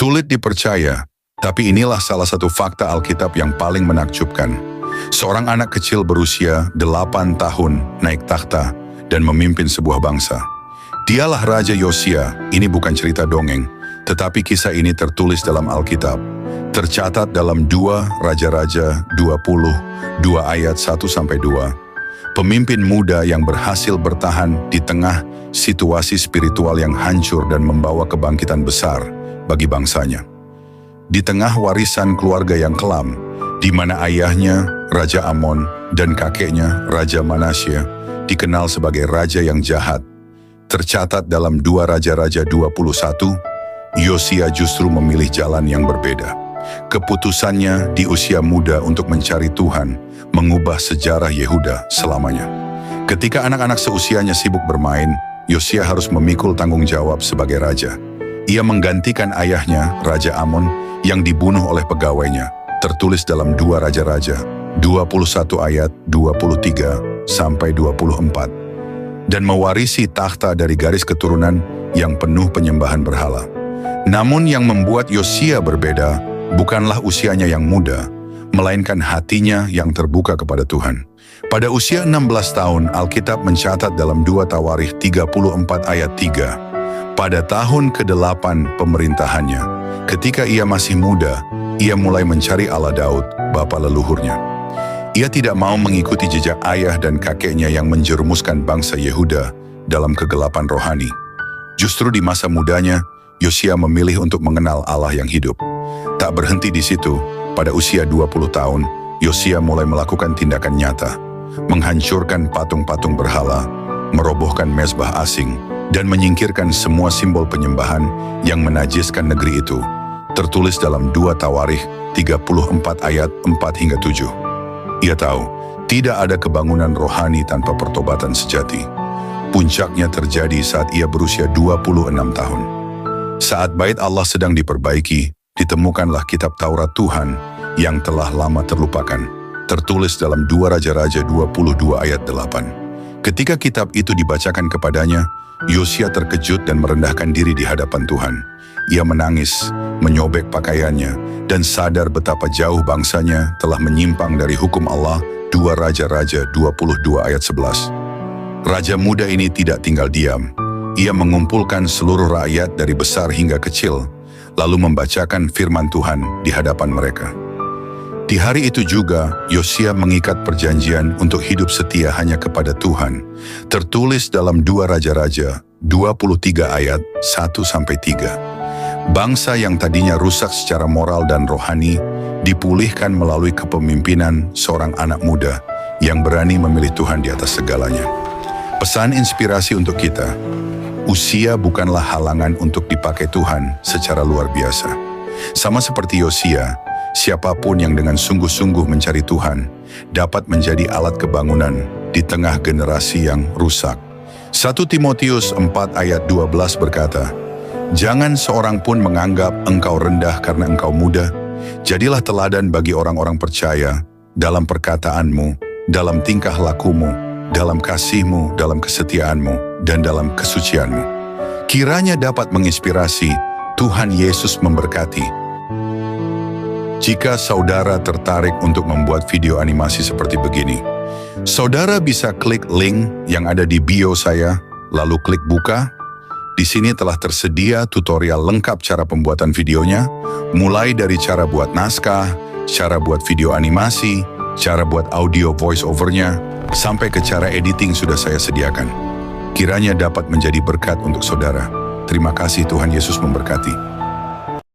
Sulit dipercaya, tapi inilah salah satu fakta Alkitab yang paling menakjubkan. Seorang anak kecil berusia 8 tahun naik takhta dan memimpin sebuah bangsa. Dialah Raja Yosia. Ini bukan cerita dongeng, tetapi kisah ini tertulis dalam Alkitab. Tercatat dalam 2 Raja-Raja 20, 2 ayat 1-2. Pemimpin muda yang berhasil bertahan di tengah situasi spiritual yang hancur dan membawa kebangkitan besar bagi bangsanya. Di tengah warisan keluarga yang kelam, di mana ayahnya Raja Amon dan kakeknya Raja Manasye dikenal sebagai raja yang jahat, tercatat dalam 2 Raja-Raja 21, Yosia justru memilih jalan yang berbeda. Keputusannya di usia muda untuk mencari Tuhan mengubah sejarah Yehuda selamanya. Ketika anak-anak seusianya sibuk bermain, Yosia harus memikul tanggung jawab sebagai raja. Ia menggantikan ayahnya, Raja Amon, yang dibunuh oleh pegawainya. Tertulis dalam 2 Raja-Raja 21 ayat 23-24. Dan mewarisi takhta dari garis keturunan yang penuh penyembahan berhala. Namun yang membuat Yosia berbeda bukanlah usianya yang muda, melainkan hatinya yang terbuka kepada Tuhan. Pada usia 16 tahun, Alkitab mencatat dalam 2 Tawarikh 34 ayat 3. Pada tahun ke-8 pemerintahannya, ketika ia masih muda, ia mulai mencari Allah Daud, bapa leluhurnya. Ia tidak mau mengikuti jejak ayah dan kakeknya yang menjerumuskan bangsa Yehuda dalam kegelapan rohani. Justru di masa mudanya, Yosia memilih untuk mengenal Allah yang hidup. Tak berhenti di situ, pada usia 20 tahun, Yosia mulai melakukan tindakan nyata, menghancurkan patung-patung berhala, merobohkan mezbah asing, dan menyingkirkan semua simbol penyembahan yang menajiskan negeri itu. Tertulis dalam 2 Tawarikh 34 ayat 4-7. Ia tahu, tidak ada kebangunan rohani tanpa pertobatan sejati. Puncaknya terjadi saat ia berusia 26 tahun. Saat bait Allah sedang diperbaiki, ditemukanlah kitab Taurat Tuhan yang telah lama terlupakan. Tertulis dalam 2 Raja-Raja 22 ayat 8. Ketika kitab itu dibacakan kepadanya, Yosia terkejut dan merendahkan diri di hadapan Tuhan. Ia menangis, menyobek pakaiannya, dan sadar betapa jauh bangsanya telah menyimpang dari hukum Allah. 2 Raja-Raja 22 ayat 11. Raja muda ini tidak tinggal diam. Ia mengumpulkan seluruh rakyat dari besar hingga kecil, lalu membacakan firman Tuhan di hadapan mereka. Di hari itu juga, Yosia mengikat perjanjian untuk hidup setia hanya kepada Tuhan. Tertulis dalam 2 Raja-Raja 23 ayat 1-3. Bangsa yang tadinya rusak secara moral dan rohani, dipulihkan melalui kepemimpinan seorang anak muda yang berani memilih Tuhan di atas segalanya. Pesan inspirasi untuk kita, usia bukanlah halangan untuk dipakai Tuhan secara luar biasa. Sama seperti Yosia, siapapun yang dengan sungguh-sungguh mencari Tuhan dapat menjadi alat kebangunan di tengah generasi yang rusak. 1 Timotius 4 ayat 12 berkata, "Jangan seorang pun menganggap engkau rendah karena engkau muda. Jadilah teladan bagi orang-orang percaya dalam perkataanmu, dalam tingkah lakumu, dalam kasihmu, dalam kesetiaanmu, dan dalam kesucianmu." Kiranya dapat menginspirasi. Tuhan Yesus memberkati. Jika saudara tertarik untuk membuat video animasi seperti begini, saudara bisa klik link yang ada di bio saya, lalu klik buka. Di sini telah tersedia tutorial lengkap cara pembuatan videonya, mulai dari cara buat naskah, cara buat video animasi, cara buat audio voice overnya, sampai ke cara editing sudah saya sediakan. Kiranya dapat menjadi berkat untuk saudara. Terima kasih, Tuhan Yesus memberkati.